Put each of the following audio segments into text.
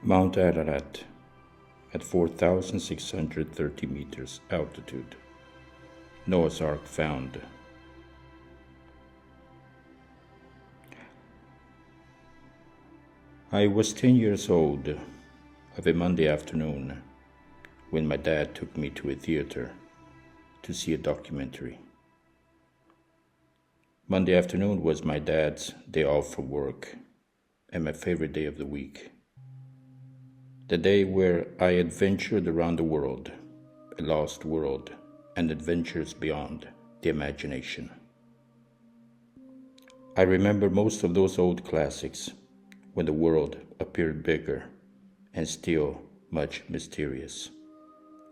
Mount Ararat at 4,630 meters altitude. Noah's Ark found. I was 10 years old of a Monday afternoon when my dad took me to a theater to see a documentary. Monday afternoon was my dad's day off from work and my favorite day of the week. The day where I adventured around the world, a lost world, and adventures beyond the imagination. I remember most of those old classics when the world appeared bigger and still much mysterious.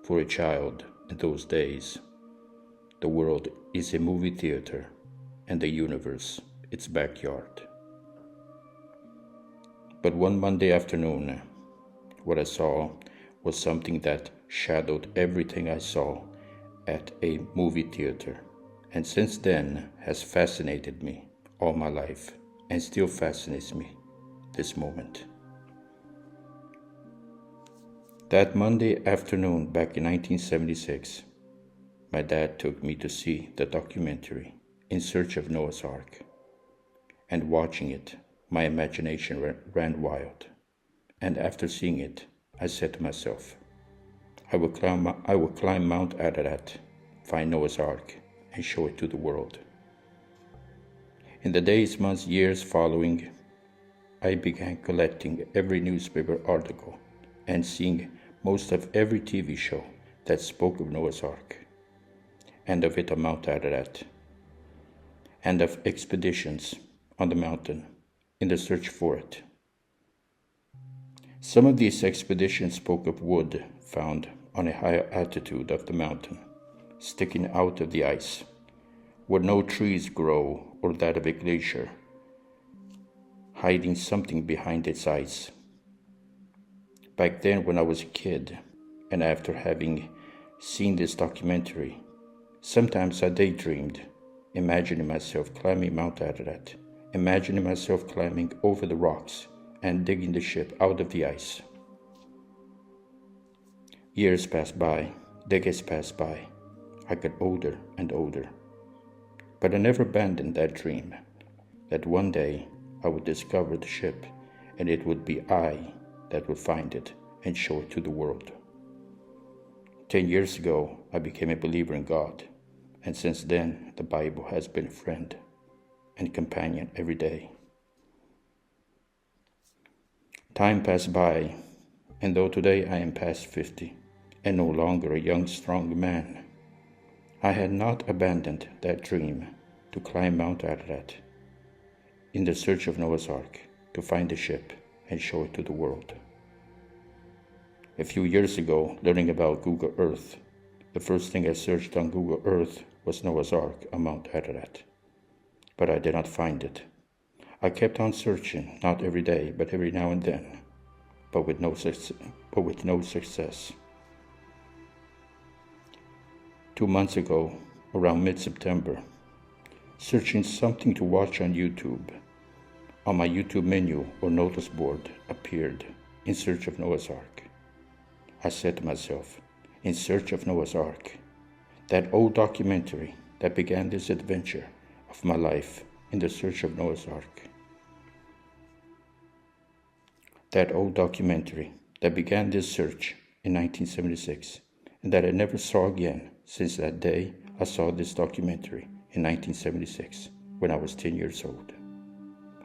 For a child in those days, the world is a movie theater and the universe its backyard. But one Monday afternoon, what I saw was something that shadowed everything I saw at a movie theater, and since then has fascinated me all my life and still fascinates me this moment. That Monday afternoon back in 1976, my dad took me to see the documentary In Search of Noah's Ark, and watching it, my imagination ran wild. And after seeing it, I said to myself, I will climb Mount Ararat, find Noah's Ark, and show it to the world. In the days, months, years following, I began collecting every newspaper article and seeing most of every TV show that spoke of Noah's Ark, and of it on Mount Ararat, and of expeditions on the mountain in the search for it. Some of these expeditions spoke of wood found on a higher altitude of the mountain, sticking out of the ice, where no trees grow, or that of a glacier, hiding something behind its ice. Back then, when I was a kid, and after having seen this documentary, sometimes I daydreamed, imagining myself climbing Mount Ararat, imagining myself climbing over the rocks and digging the ship out of the ice. Years passed by, decades passed by. I got older and older. But I never abandoned that dream, that one day I would discover the ship and it would be I that would find it and show it to the world. 10 years ago, I became a believer in God, and since then, the Bible has been a friend and companion every day. Time passed by, and though today I am past 50 and no longer a young, strong man, I had not abandoned that dream to climb Mount Ararat in the search of Noah's Ark, to find the ship and show it to the world. A few years ago, learning about Google Earth, the first thing I searched on Google Earth was Noah's Ark on Mount Ararat, but I did not find it. I kept on searching, not every day, but every now and then, but with no success. 2 months ago, around mid-September, searching something to watch on YouTube, on my YouTube menu or notice board appeared In Search of Noah's Ark. I said to myself, In Search of Noah's Ark, that old documentary that began this adventure of my life in the search of Noah's Ark. That old documentary that began this search in 1976 and that I never saw again since that day I saw this documentary in 1976 when I was 10 years old.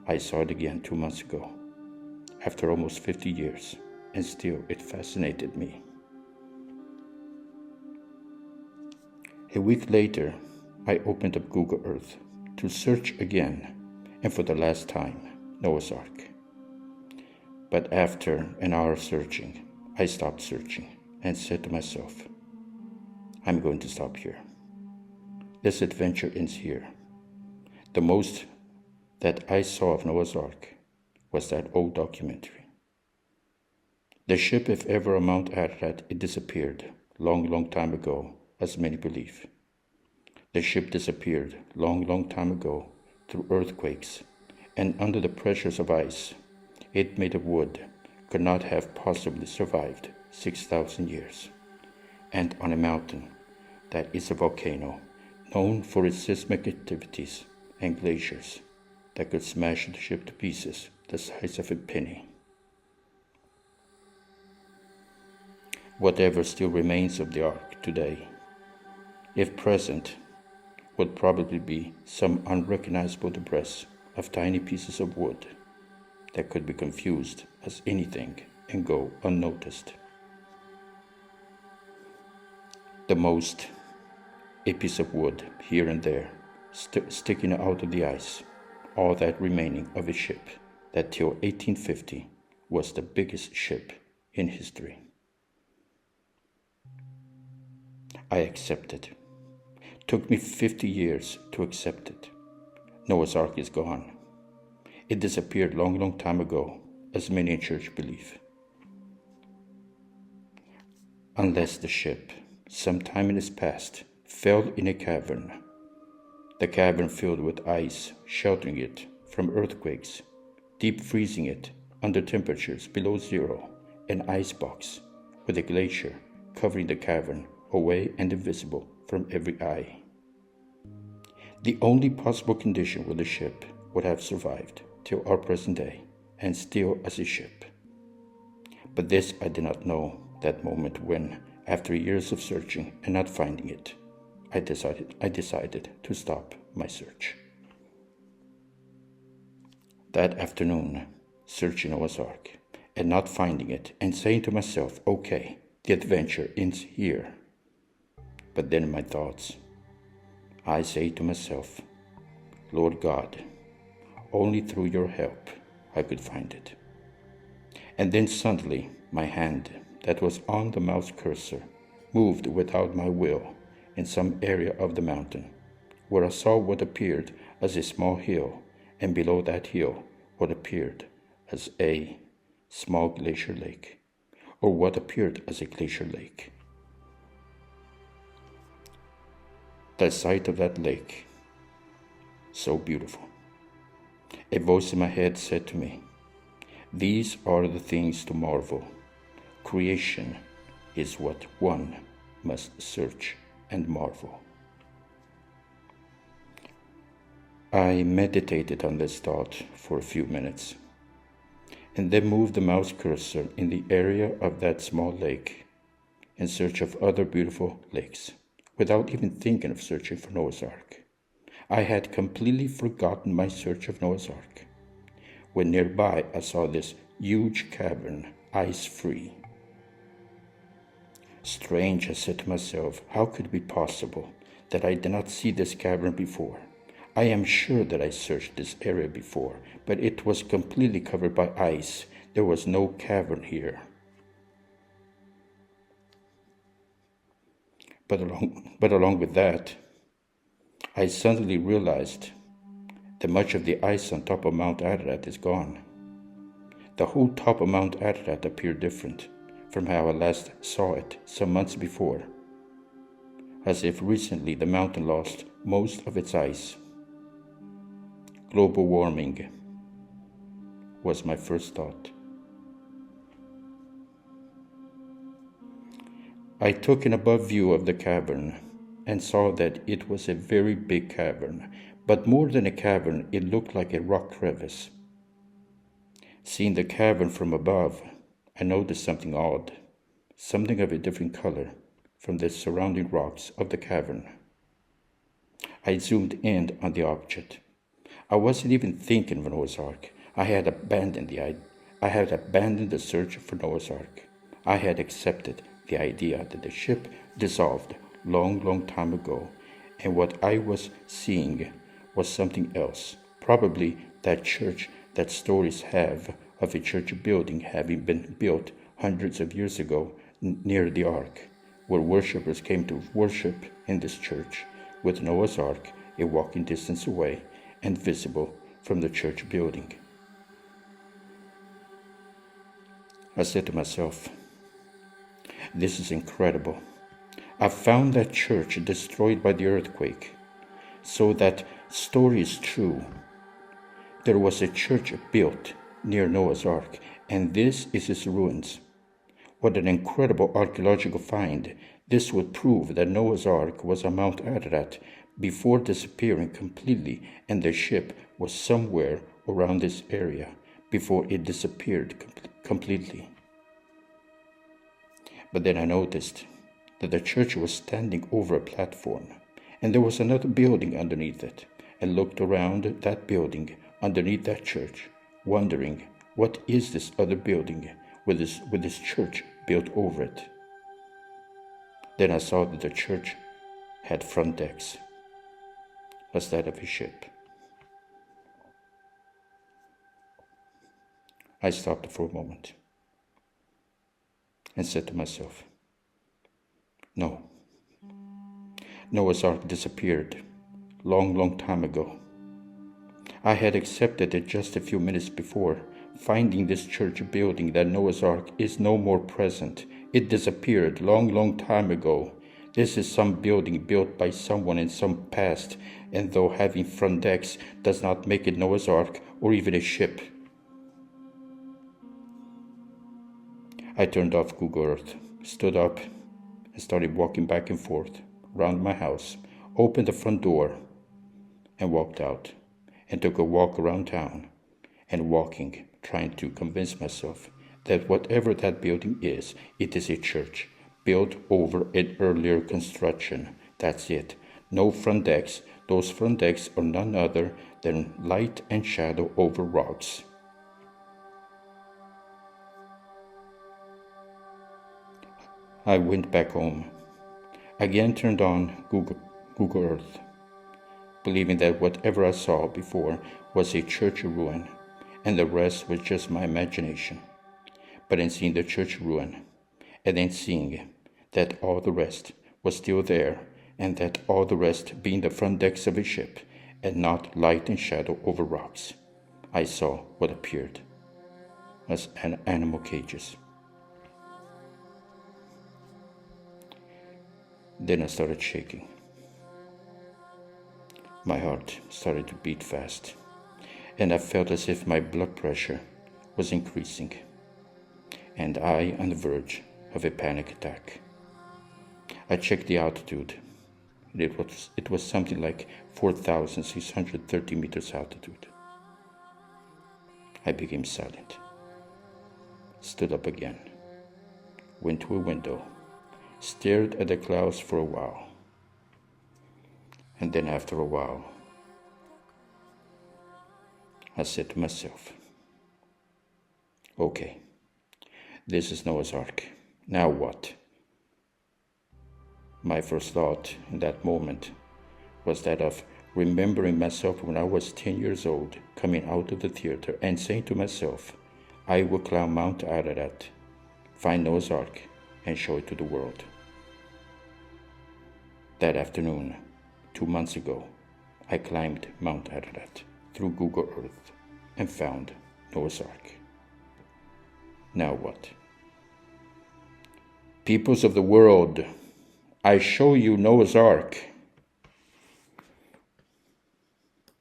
I saw it again 2 months ago, after almost 50 years, and still it fascinated me. A week later, I opened up Google Earth to search again, and for the last time, Noah's Ark. But after an hour of searching, I stopped searching and said to myself, I'm going to stop here. This adventure ends here. The most that I saw of Noah's Ark was that old documentary. The ship, if ever on Mount Ararat, it disappeared long time ago, as many believe. The ship disappeared long time ago through earthquakes and under the pressures of ice. It made of wood, could not have possibly survived 6,000 years, and on a mountain that is a volcano known for its seismic activities and glaciers that could smash the ship to pieces the size of a penny. Whatever still remains of the Ark today, if present, would probably be some unrecognizable debris of tiny pieces of wood that could be confused as anything and go unnoticed. The most, a piece of wood here and there, sticking out of the ice, all that remaining of a ship that till 1850 was the biggest ship in history. I accepted. Took me 50 years to accept it. Noah's Ark is gone. It disappeared long time ago, as many in church believe. Unless the ship, sometime in its past, fell in a cavern. The cavern filled with ice, sheltering it from earthquakes, deep freezing it under temperatures below zero, an icebox with a glacier covering the cavern away and invisible from every eye. The only possible condition where the ship would have survived till our present day, and still as a ship. But this I did not know that moment when, after years of searching and not finding it, I decided to stop my search. That afternoon, searching Noah's Ark and not finding it, and saying to myself, okay, the adventure ends here. But then in my thoughts, I say to myself, Lord God, only through your help I could find it. And then suddenly my hand that was on the mouse cursor moved without my will in some area of the mountain, where I saw what appeared as a small hill, and below that hill what appeared as a small glacier lake, or what appeared as a glacier lake. The sight of that lake, so beautiful. A voice in my head said to me, these are the things to marvel. Creation is what one must search and marvel. I meditated on this thought for a few minutes, and then moved the mouse cursor in the area of that small lake in search of other beautiful lakes, without even thinking of searching for Noah's Ark. I had completely forgotten my search of Noah's Ark, when nearby I saw this huge cavern, ice-free. Strange, I said to myself, how could it be possible that I did not see this cavern before? I am sure that I searched this area before, but it was completely covered by ice. There was no cavern here. But along with that, I suddenly realized that much of the ice on top of Mount Ararat is gone. The whole top of Mount Ararat appeared different from how I last saw it some months before, as if recently the mountain lost most of its ice. Global warming was my first thought. I took an above view of the cavern and saw that it was a very big cavern, but more than a cavern, it looked like a rock crevice. Seeing the cavern from above, I noticed something odd, something of a different color from the surrounding rocks of the cavern. I zoomed in on the object. I wasn't even thinking of Noah's Ark. I had abandoned the search for Noah's Ark. I had accepted the idea that the ship dissolved long time ago, and what I was seeing was something else, probably that church that stories have of a church building having been built hundreds of years ago near the Ark, where worshippers came to worship in this church, with Noah's Ark a walking distance away and visible from the church building. I said to myself, this is incredible. I found that church destroyed by the earthquake. So that story is true. There was a church built near Noah's Ark, and this is its ruins. What an incredible archaeological find. This would prove that Noah's Ark was on Mount Ararat before disappearing completely, and the ship was somewhere around this area before it disappeared completely. But then I noticed that the church was standing over a platform, and there was another building underneath it, and looked around that building underneath that church, wondering, what is this other building with this church built over it? Then I saw that the church had front decks, as that of a ship. I stopped for a moment and said to myself, no, Noah's Ark disappeared long time ago. I had accepted it just a few minutes before, finding this church building that Noah's Ark is no more present. It disappeared long time ago. This is some building built by someone in some past, and though having front decks does not make it Noah's Ark or even a ship. I turned off Google Earth, stood up, and started walking back and forth around my house, opened the front door, and walked out, and took a walk around town, and walking, trying to convince myself that whatever that building is, it is a church, built over an earlier construction. That's it. No front decks. Those front decks are none other than light and shadow over rocks. I went back home, again turned on Google Earth, believing that whatever I saw before was a church ruin, and the rest was just my imagination. But in seeing the church ruin, and then seeing that all the rest was still there, and that all the rest being the front decks of a ship, and not light and shadow over rocks, I saw what appeared as animal cages. Then I started shaking. My heart started to beat fast, and I felt as if my blood pressure was increasing, and I on the verge of a panic attack. I checked the altitude. It was something like 4,630 meters altitude. I became silent, stood up again, went to a window, stared at the clouds for a while, and then after a while, I said to myself, okay, this is Noah's Ark. Now what? My first thought in that moment was that of remembering myself when I was 10 years old, coming out of the theater and saying to myself, I will climb Mount Ararat, find Noah's Ark, and show it to the world. That afternoon, 2 months ago, I climbed Mount Ararat through Google Earth and found Noah's Ark. Now what? Peoples of the world, I show you Noah's Ark.